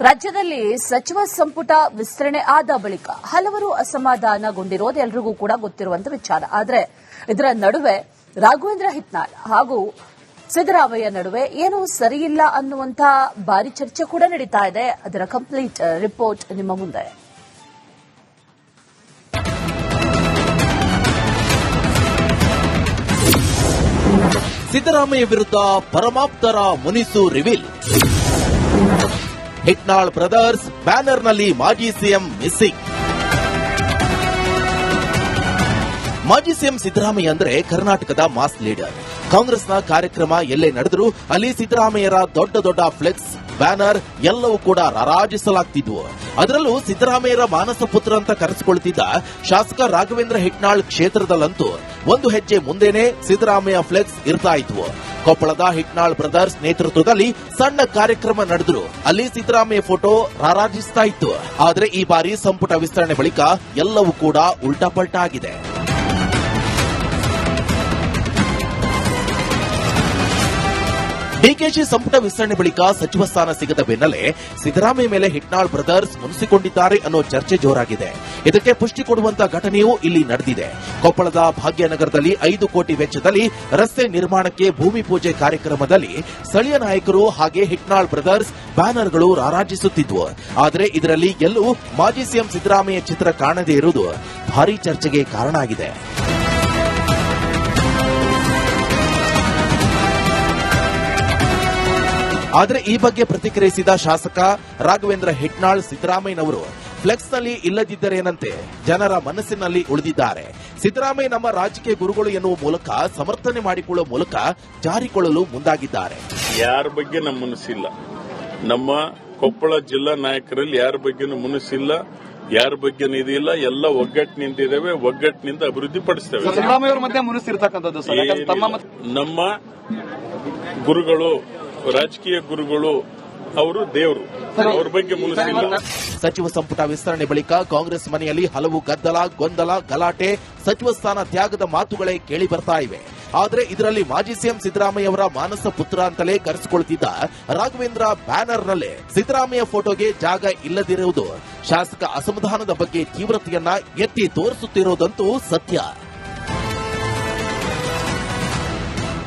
ರಾಜ್ಯದಲ್ಲಿ ಸಚಿವ ಸಂಪುಟ ವಿಸ್ತರಣೆ ಆದ ಬಳಿಕ ಹಲವರು ಅಸಮಾಧಾನಗೊಂಡಿರೋದು ಎಲ್ರಿಗೂ ಕೂಡ ಗೊತ್ತಿರುವಂತಹ ವಿಚಾರ. ಆದರೆ ಇದರ ನಡುವೆ ರಾಘವೇಂದ್ರ ಹಿಟ್ನಾಳ್ ಹಾಗೂ ಸಿದ್ದರಾಮಯ್ಯ ನಡುವೆ ಏನೂ ಸರಿಯಿಲ್ಲ ಅನ್ನುವಂತ ಭಾರಿ ಚರ್ಚೆ ಕೂಡ ನಡೀತಾ ಇದೆ. ಅದರ ಕಂಪ್ಲೀಟ್ ರಿಪೋರ್ಟ್ ನಿಮ್ಮ ಮುಂದೆ. ಸಿದ್ದರಾಮಯ್ಯ ವಿರುದ್ಧ ಪರಮಾಪ್ತರ ಮುನಿಸು ರಿವೀಲ್. ಹಿಟ್ನಾಳ್ ಬ್ರದರ್ಸ್ ಬ್ಯಾನರ್ನಲ್ಲಿ ಮಾಜಿ ಸಿಎಂ ಮಿಸ್ಸಿಂಗ್. ಮಾಜಿ ಸಿಎಂ ಸಿದ್ದರಾಮಯ್ಯ ಅಂದ್ರೆ ಕರ್ನಾಟಕದ ಮಾಸ್ ಲೀಡರ್. ಕಾಂಗ್ರೆಸ್ನ ಕಾರ್ಯಕ್ರಮ ಎಲ್ಲೇ ನಡೆದರೂ ಅಲ್ಲಿ ಸಿದ್ದರಾಮಯ್ಯರ ದೊಡ್ಡ ದೊಡ್ಡ ಫ್ಲೆಕ್ಸ್, ಬ್ಯಾನರ್ ಎಲ್ಲವೂ ಕೂಡ ರಾರಾಜಿಸಲಾಗ್ತಿದ್ವು. ಅದರಲ್ಲೂ ಸಿದ್ದರಾಮಯ್ಯರ ಮಾನಸ ಪುತ್ರ ಅಂತ ಕರೆಸಿಕೊಳ್ತಿದ್ದ ಶಾಸಕ ರಾಘವೇಂದ್ರ ಹಿಟ್ನಾಳ್ ಕ್ಷೇತ್ರದಲ್ಲಂತೂ ಒಂದು ಹೆಜ್ಜೆ ಮುಂದೆನೆ ಸಿದ್ದರಾಮಯ್ಯ ಫ್ಲೆಕ್ಸ್ ಇರ್ತಾ ಇದ್ವು. ಕೊಪ್ಪಳದ ಹಿಟ್ನಾಳ್ ಬ್ರದರ್ಸ್ ನೇತೃತ್ವದಲ್ಲಿ ಸಣ್ಣ ಕಾರ್ಯಕ್ರಮ ನಡೆದ್ರು ಅಲ್ಲಿ ಸಿದ್ದರಾಮಯ್ಯ ಫೋಟೋ ರಾರಾಜಿಸ್ತಾ ಇತ್ತು. ಆದ್ರೆ ಈ ಬಾರಿ ಸಂಪುಟ ವಿಸ್ತರಣೆ ಬಳಿಕ ಎಲ್ಲವೂ ಕೂಡ ಉಲ್ಟಾಪಲ್ಟಾ ಆಗಿದೆ. ಡಿಕೆಶಿ ಸಂಪುಟ ವಿಸ್ತರಣೆ ಬಳಿಕ ಸಚಿವ ಸ್ಥಾನ ಸಿಗದ ಬೆನ್ನಲ್ಲೇ ಸಿದ್ದರಾಮಯ್ಯ ಮೇಲೆ ಹಿಟ್ನಾಳ್ ಬ್ರದರ್ಸ್ ಮುನಿಸಿಕೊಂಡಿದ್ದಾರೆ ಅನ್ನೋ ಚರ್ಚೆ ಜೋರಾಗಿದೆ. ಇದಕ್ಕೆ ಪುಷ್ಟಿ ಕೊಡುವಂತ ಘಟನೆಯೂ ಇಲ್ಲಿ ನಡೆದಿದೆ. ಕೊಪ್ಪಳದ ಭಾಗ್ಯನಗರದಲ್ಲಿ 5 ಕೋಟಿ ವೆಚ್ಚದಲ್ಲಿ ರಸ್ತೆ ನಿರ್ಮಾಣಕ್ಕೆ ಭೂಮಿ ಪೂಜೆ ಕಾರ್ಯಕ್ರಮದಲ್ಲಿ ಸ್ಥಳೀಯ ನಾಯಕರು ಹಾಗೆ ಹಿಟ್ನಾಳ್ ಬ್ರದರ್ಸ್ ಬ್ಯಾನರ್ಗಳು ರಾರಾಜಿಸುತ್ತಿದ್ವು. ಆದರೆ ಇದರಲ್ಲಿ ಎಲ್ಲೂ ಮಾಜಿ ಸಿಎಂ ಸಿದ್ದರಾಮಯ್ಯ ಚಿತ್ರ ಕಾಣದೇ ಇರುವುದು ಭಾರೀ ಚರ್ಚೆಗೆ ಕಾರಣ ಆಗಿದೆ. ಆದರೆ ಈ ಬಗ್ಗೆ ಪ್ರತಿಕ್ರಿಯಿಸಿದ ಶಾಸಕ ರಾಘವೇಂದ್ರ ಹಿಟ್ನಾಳ್, ಸಿದ್ದರಾಮಯ್ಯನವರು ಫ್ಲೆಕ್ಸ್ನಲ್ಲಿ ಇಲ್ಲದಿದ್ದರೇನಂತೆ ಜನರ ಮನಸ್ಸಿನಲ್ಲಿ ಉಳಿದಿದ್ದಾರೆ. ಸಿದ್ದರಾಮಯ್ಯ ನಮ್ಮ ರಾಜಕೀಯ ಗುರುಗಳು ಎನ್ನುವ ಮೂಲಕ ಸಮರ್ಥನೆ ಮಾಡಿಕೊಳ್ಳುವ ಮೂಲಕ ಜಾರಿಕೊಳ್ಳಲು ಮುಂದಾಗಿದ್ದಾರೆ. ಯಾರ ಬಗ್ಗೆ ನಮ್ಮ ಮನಸ್ಸಿಲ್ಲ. ನಮ್ಮ ಕೊಪ್ಪಳ ಜಿಲ್ಲಾ ನಾಯಕರಲ್ಲಿ ಯಾರ ಬಗ್ಗೆನೂ ಮನಸ್ಸಿಲ್ಲ, ಯಾರ ಬಗ್ಗೆ ನಿಧಿಯಿಲ್ಲ. ಎಲ್ಲ ಒಗ್ಗಟ್ಟಿನಿಂದಿದ್ದೇವೆ, ಒಗ್ಗಟ್ಟಿನಿಂದ ಅಭಿವೃದ್ಧಿ ಪಡಿಸ್ತೇವೆ. ಸಿದ್ದರಾಮಯ್ಯ ಅವರ ಮಧ್ಯೆ ಮನಸ್ಸಿರ್ತಕ್ಕಂಥದ್ದು ನಮ್ಮ ಗುರುಗಳು, ರಾಜಕೀಯ ಗುರುಗಳು, ಅವರು ದೇವರು, ಅವ್ರ ಬಗ್ಗೆ ಮನಸ್ಸಿಲ್ಲ. ಸಚಿವ ಸಂಪುಟ ವಿಸ್ತರಣೆ ಬಳಿಕ ಕಾಂಗ್ರೆಸ್ ಮನೆಯಲ್ಲಿ ಹಲವು ಗದ್ದಲ, ಗೊಂದಲ, ಗಲಾಟೆ, ಸಚಿವ ಸ್ಥಾನ ತ್ಯಾಗದ ಮಾತುಗಳೇ ಕೇಳಿ ಬರ್ತಾ ಇವೆ. ಆದರೆ ಇದರಲ್ಲಿ ಮಾಜಿ ಸಿಎಂ ಸಿದ್ದರಾಮಯ್ಯ ಅವರ ಮಾನಸ ಪುತ್ರ ಅಂತಲೇ ಕರೆಸಿಕೊಳ್ತಿದ್ದ ರಾಘವೇಂದ್ರ ಬ್ಯಾನರ್ನಲ್ಲೇ ಸಿದ್ದರಾಮಯ್ಯ ಫೋಟೋಗೆ ಜಾಗ ಇಲ್ಲದಿರುವುದು ಶಾಸಕ ಅಸಮಾಧಾನದ ಬಗ್ಗೆ ತೀವ್ರತೆಯನ್ನ ಎತ್ತಿ ತೋರಿಸುತ್ತಿರುವುದಂತೂ ಸತ್ಯ.